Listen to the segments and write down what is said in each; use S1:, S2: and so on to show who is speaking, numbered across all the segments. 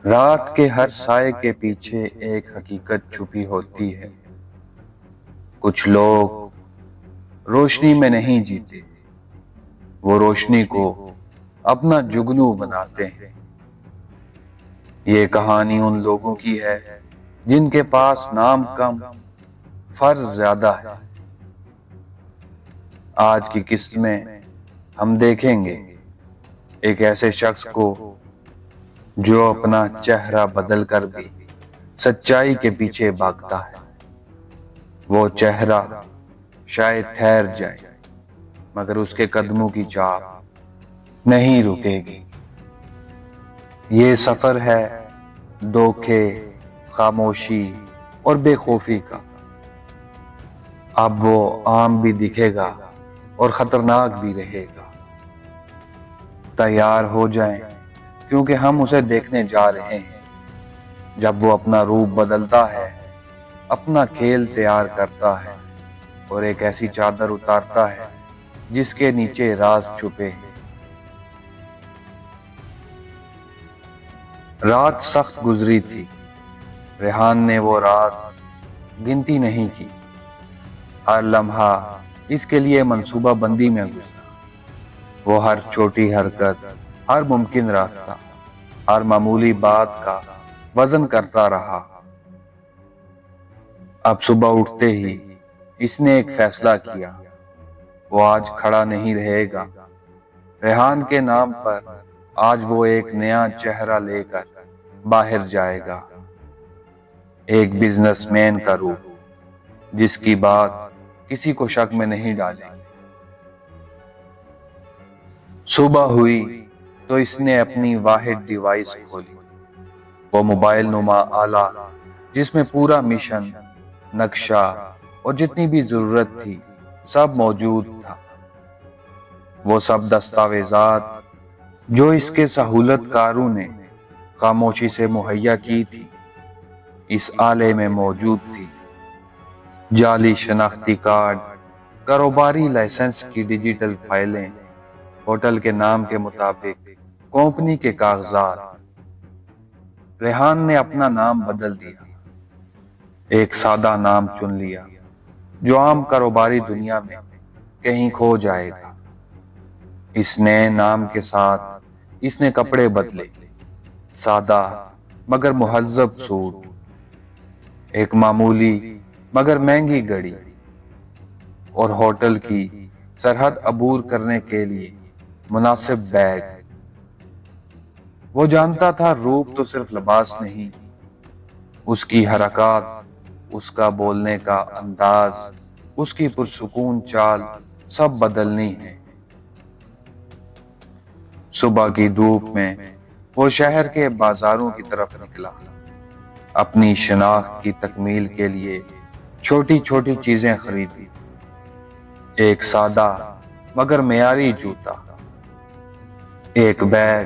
S1: رات کے ہر سائے کے پیچھے ایک حقیقت چھپی ہوتی ہے۔ کچھ لوگ روشنی میں نہیں جیتے، وہ روشنی کو اپنا جگنو بناتے ہیں۔ یہ کہانی ان لوگوں کی ہے جن کے پاس نام کم، فرض زیادہ ہے۔ آج کی قسط میں ہم دیکھیں گے ایک ایسے شخص کو جو اپنا چہرہ بدل کر بھی سچائی کے پیچھے بھاگتا ہے۔ وہ چہرہ شاید ٹھہر جائے مگر اس کے قدموں کی چاپ نہیں رکے گی۔ یہ سفر ہے دھوکے، خاموشی اور بے خوفی کا۔ اب وہ عام بھی دکھے گا اور خطرناک بھی رہے گا۔ تیار ہو جائیں کیونکہ ہم اسے دیکھنے جا رہے ہیں جب وہ اپنا روپ بدلتا ہے، اپنا کھیل تیار کرتا ہے اور ایک ایسی چادر اتارتا ہے جس کے نیچے راز چھپے ہیں۔ رات سخت گزری تھی۔ ریحان نے وہ رات گنتی نہیں کی۔ ہر لمحہ اس کے لیے منصوبہ بندی میں گزرا۔ وہ ہر چھوٹی حرکت، ہر ممکن راستہ، ہر معمولی بات کا وزن کرتا رہا۔ اب صبح اٹھتے ہی اس نے ایک فیصلہ کیا۔ وہ آج کھڑا نہیں رہے گا۔ ریحان کے نام پر آج وہ ایک نیا چہرہ لے کر باہر جائے گا۔ ایک بزنس مین کا روپ جس کی بات کسی کو شک میں نہیں ڈالے گی۔ صبح ہوئی تو اس نے اپنی واحد ڈیوائس کھولی، وہ موبائل نما آلہ جس میں پورا مشن، نقشہ اور جتنی بھی ضرورت تھی سب موجود تھا۔ وہ سب دستاویزات جو اس کے سہولت کاروں نے خاموشی سے مہیا کی تھی اس آلے میں موجود تھی۔ جعلی شناختی کارڈ، کاروباری لائسنس کی ڈیجیٹل فائلیں، ہوٹل کے نام کے مطابق کمپنی کے کاغذات۔ ریحان نے اپنا نام بدل دیا، ایک سادہ نام چن لیا جو عام کاروباری دنیا میں کہیں کھو جائے گا۔ اس نئے نام کے ساتھ اس نے کپڑے بدلے، سادہ مگر مہذب سوٹ، ایک معمولی مگر مہنگی گھڑی اور ہوٹل کی سرحد عبور کرنے کے لیے مناسب بیگ۔ وہ جانتا تھا روپ تو صرف لباس نہیں، اس کی حرکات، اس کا بولنے کا انداز، اس کی پرسکون چال سب بدلنی ہے۔ صبح کی دھوپ میں وہ شہر کے بازاروں کی طرف نکلا، اپنی شناخت کی تکمیل کے لیے چھوٹی چھوٹی چیزیں خریدی۔ ایک سادہ مگر معیاری جوتا، ایک بیگ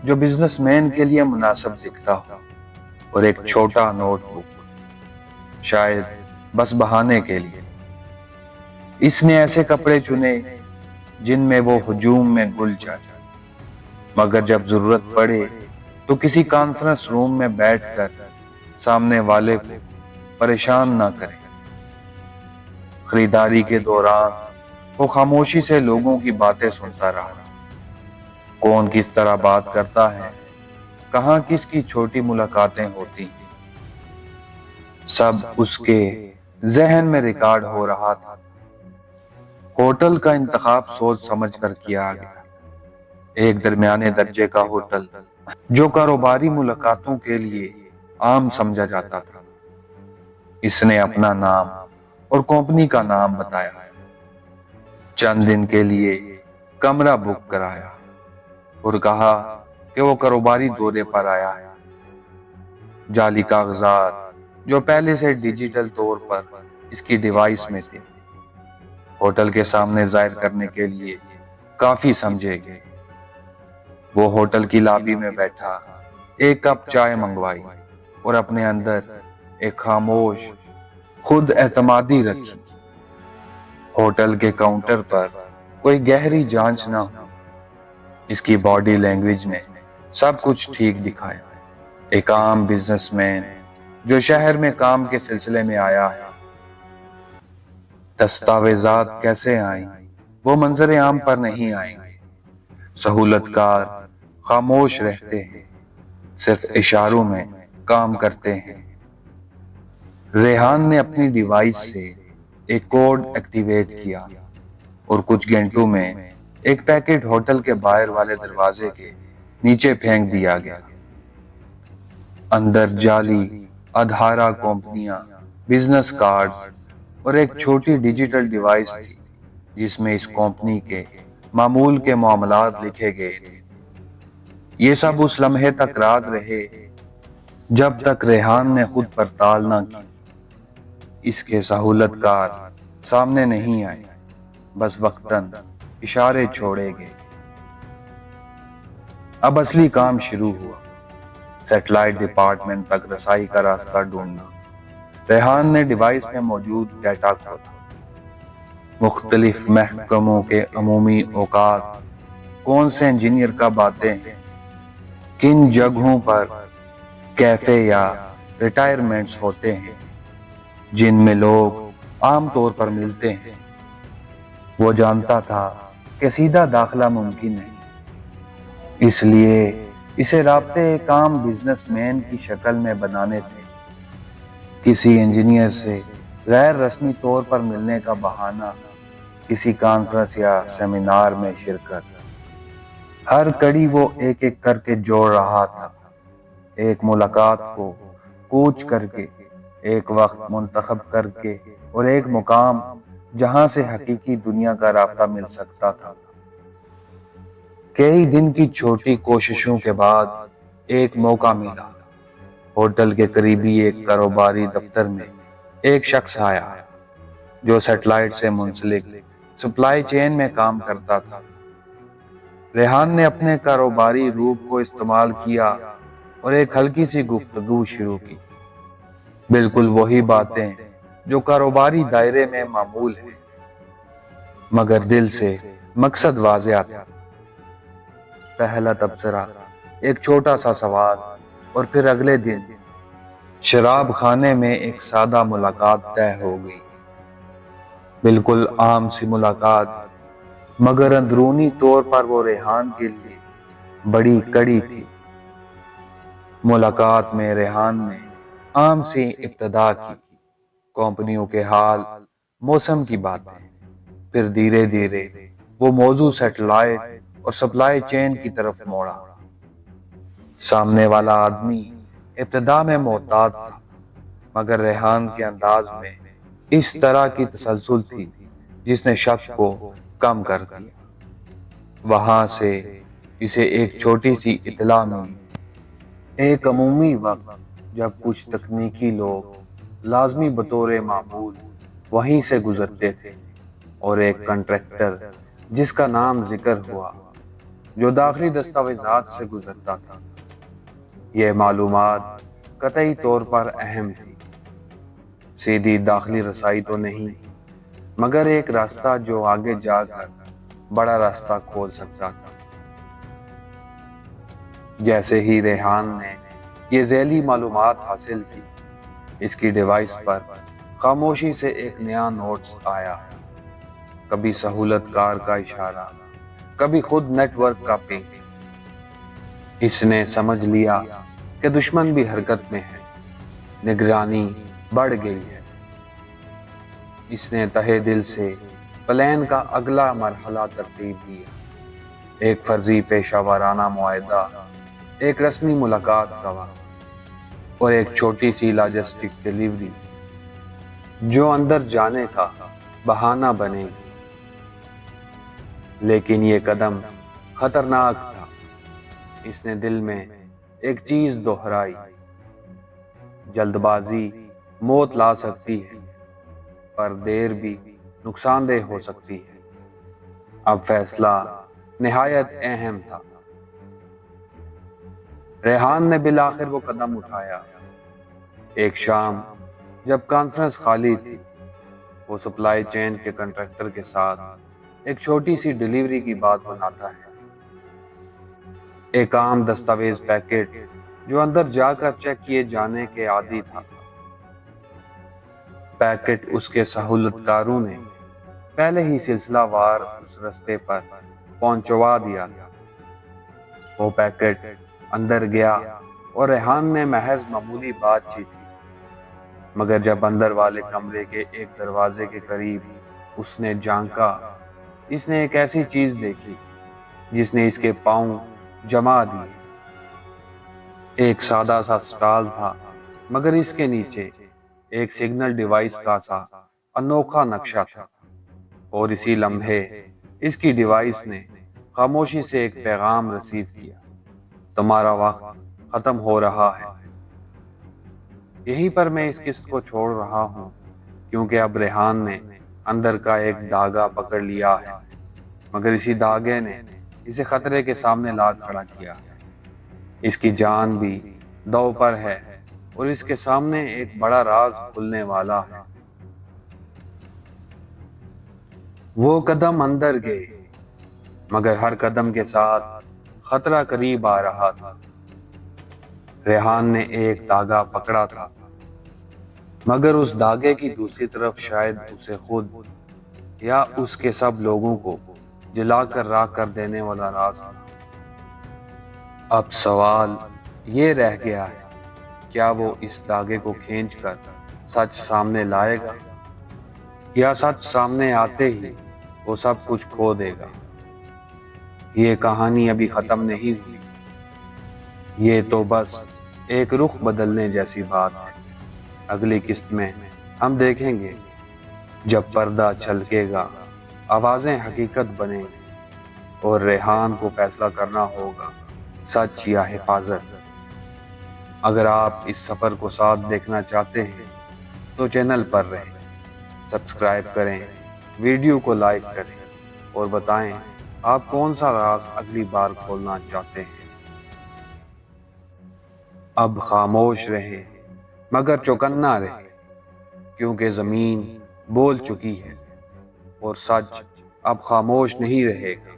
S1: جو بزنس مین کے لیے مناسب دکھتا ہو اور ایک چھوٹا نوٹ بک، شاید بس بہانے کے لیے۔ اس نے ایسے کپڑے چنے جن میں وہ ہجوم میں گل جائے مگر جب ضرورت پڑے تو کسی کانفرنس روم میں بیٹھ کر سامنے والے کو پریشان نہ کرے۔ خریداری کے دوران وہ خاموشی سے لوگوں کی باتیں سنتا رہا، کون کس طرح بات کرتا ہے، کہاں کس کی چھوٹی ملاقاتیں ہوتی ہیں، سب اس کے ذہن میں ریکارڈ ہو رہا تھا۔ ہوٹل کا انتخاب سوچ سمجھ کر کیا گیا، ایک درمیانے درجے کا ہوٹل جو کاروباری ملاقاتوں کے لیے عام سمجھا جاتا تھا۔ اس نے اپنا نام اور کمپنی کا نام بتایا، چند دن کے لیے کمرہ بک کرایا اور کہا کہ وہ کاروباری دورے پر آیا ہے۔ جعلی کاغذات جو پہلے سے ڈیجیٹل طور پر اس کی ڈیوائس میں تھے ہوٹل کے سامنے ظاہر کرنے کے لیے کافی سمجھے گئے۔ وہ ہوٹل کی لابی میں بیٹھا، ایک کپ چائے منگوائی اور اپنے اندر ایک خاموش خود اعتمادی رکھی۔ ہوٹل کے کاؤنٹر پر کوئی گہری جانچ نہ ہو، اس کی باڈی لینگویج نے سب کچھ ٹھیک دکھایا۔ ایک عام بزنس مین جو شہر میں کام کے سلسلے میں آیا ہے۔ دستاویزات کیسے آئیں وہ منظر عام پر نہیں آئیں گے۔ سہولت کار خاموش رہتے ہیں، صرف اشاروں میں کام کرتے ہیں۔ ریحان نے اپنی ڈیوائس سے ایک کوڈ ایکٹیویٹ کیا اور کچھ گھنٹوں میں ایک پیکٹ ہوٹل کے باہر والے دروازے کے نیچے پھینک دیا گیا۔ اندر جعلی آدھارا کمپنیاں، بزنس کارڈز اور ایک چھوٹی ڈیجیٹل ڈیوائس تھی جس میں اس کمپنی کے معمول کے معاملات لکھے گئے تھے۔ یہ سب اس لمحے تک راز رہے جب تک ریحان نے خود پڑتال نہ کی۔ اس کے سہولت کار سامنے نہیں آئے، بس وقتاً اشارے چھوڑے گئے۔ اب اصلی کام شروع ہوا، سیٹلائٹ ڈپارٹمنٹ تک رسائی کا راستہ ڈھونڈنا۔ ریحان نے ڈیوائس میں موجود ڈیٹا کھولا، مختلف محکموں کے عمومی اوقات، کون سے انجینئر کب آتے ہیں، کن جگہوں پر کیفے یا ریٹائرمنٹس ہوتے ہیں جن میں لوگ عام طور پر ملتے ہیں۔ وہ جانتا تھا کہ سیدھا داخلہ ممکن نہیں، اس لیے اسے رابطے ایک عام بزنس مین کی شکل میں بنانے تھے۔ کسی انجینئر سے غیر رسمی طور پر ملنے کا بہانہ، کسی کانفرنس یا سیمینار میں شرکت۔ ہر کڑی وہ ایک ایک کر کے جوڑ رہا تھا، ایک ملاقات کو کوچ کر کے، ایک وقت منتخب کر کے، اور ایک مقام جہاں سے حقیقی دنیا کا رابطہ مل سکتا تھا۔ کئی دن کی چھوٹی کوششوں کے بعد ایک موقع ملا۔ ہوٹل کے قریبی ایک کاروباری دفتر میں ایک شخص آیا جو سیٹلائٹ سے منسلک سپلائی چین میں کام کرتا تھا۔ ریحان نے اپنے کاروباری روپ کو استعمال کیا اور ایک ہلکی سی گفتگو شروع کی، بالکل وہی باتیں جو کاروباری دائرے میں معمول ہیں، مگر دل سے مقصد واضح تھا۔ پہلا تبصرہ ایک چھوٹا سا سوال، اور پھر اگلے دن شراب خانے میں ایک سادہ ملاقات طے ہو گئی۔ بالکل عام سی ملاقات، مگر اندرونی طور پر وہ ریحان کے لیے بڑی کڑی تھی۔ ملاقات میں ریحان نے عام سی ابتدا کی، کمپنیوں کے حال، موسم کی باتیں۔ پھر دھیرے دھیرے وہ موضوع سیٹلائٹ اور سپلائی چین کی طرف موڑا۔ سامنے والا آدمی ابتدا میں محتاط تھا، مگر ریحان کے انداز میں اس طرح کی تسلسل تھی جس نے شک کو کم کر دیا۔ وہاں سے اسے ایک چھوٹی سی اطلاع ملی، ایک عمومی وقت جب کچھ تکنیکی لوگ لازمی بطور معمول وہیں سے گزرتے تھے، اور ایک کنٹریکٹر جس کا نام ذکر ہوا جو داخلی دستاویزات سے گزرتا تھا۔ یہ معلومات قطعی طور پر اہم تھی، سیدھی داخلی رسائی تو نہیں، مگر ایک راستہ جو آگے جا کر بڑا راستہ کھول سکتا تھا۔ جیسے ہی ریحان نے یہ ذیلی معلومات حاصل کی، اس کی ڈیوائس پر خاموشی سے ایک نیا نوٹس آیا، کبھی سہولت کار کا اشارہ، کبھی خود نیٹ ورک کا پنگ۔ اس نے سمجھ لیا کہ دشمن بھی حرکت میں ہے، نگرانی بڑھ گئی ہے۔ اس نے تہہ دل سے پلان کا اگلا مرحلہ ترتیب دیا، ایک فرضی پیشہ ورانہ معاہدہ، ایک رسمی ملاقات کا وقت، اور ایک چھوٹی سی لاجسٹک ڈیلیوری جو اندر جانے کا بہانہ بنے گی۔ لیکن یہ قدم خطرناک تھا۔ اس نے دل میں ایک چیز دہرائی، جلد بازی موت لا سکتی ہے، پر دیر بھی نقصان دہ ہو سکتی ہے۔ اب فیصلہ نہایت اہم تھا۔ ریحان نے بالآخر وہ قدم اٹھایا۔ ایک شام جب کانفرنس خالی تھی، وہ سپلائی چین کے کنٹریکٹر کے ساتھ ایک چھوٹی سی ڈیلیوری کی بات بناتا ہے۔ ایک عام دستاویز پیکٹ
S2: جو اندر جا کر چیک کیے جانے کے عادی تھا۔ پیکٹ اس کے سہولت کاروں نے پہلے ہی سلسلہ وار اس رستے پر پہنچوا دیا تھا۔ وہ پیکٹ اندر گیا اور ریحان نے محض معمولی بات چیت کی، مگر جب اندر والے کمرے کے ایک دروازے کے قریب اس نے جھانکا، اس نے ایک ایسی چیز دیکھی جس نے اس کے پاؤں جما دیے۔ ایک سادہ سا سٹال تھا، مگر اس کے نیچے ایک سگنل ڈیوائس کا سا انوکھا نقشہ تھا، اور اسی لمحے اس کی ڈیوائس نے خاموشی سے ایک پیغام رسیو کیا: تمہارا وقت ختم ہو رہا ہے۔ یہیں پر میں اس قسط کو چھوڑ رہا ہوں، کیونکہ اب ریحان نے اندر کا ایک دھاگا پکڑ لیا ہے، مگر اسی دھاگے نے اسے خطرے کے سامنے لا کھڑا کیا ہے۔ اس کی جان بھی دو پر ہے، اور اس کے سامنے ایک بڑا راز کھلنے والا ہے۔ وہ قدم اندر گئے، مگر ہر قدم کے ساتھ خطرہ قریب آ رہا تھا۔ ریحان نے ایک دھاگا پکڑا تھا، مگر اس دھاگے کی دوسری طرف شاید اسے خود یا اس کے سب لوگوں کو جلا کر راکھ کر دینے والا راز تھا۔ اب سوال یہ رہ گیا ہے، کیا وہ اس دھاگے کو کھینچ کر سچ سامنے لائے گا، یا سچ سامنے آتے ہی وہ سب کچھ کھو دے گا؟ یہ کہانی ابھی ختم نہیں ہوئی، یہ تو بس ایک رخ بدلنے جیسی بات ہے۔ اگلی قسط میں ہم دیکھیں گے جب پردہ چھلکے گا، آوازیں حقیقت بنیں گی، اور ریحان کو فیصلہ کرنا ہوگا، سچ یا حفاظت۔ اگر آپ اس سفر کو ساتھ دیکھنا چاہتے ہیں تو چینل پر رہیں، سبسکرائب کریں، ویڈیو کو لائک کریں، اور بتائیں آپ کون سا راز اگلی بار کھولنا چاہتے ہیں۔ اب خاموش رہیں، مگر چوکنا رہیں، کیونکہ زمین بول چکی ہے، اور سچ اب خاموش نہیں رہے گا۔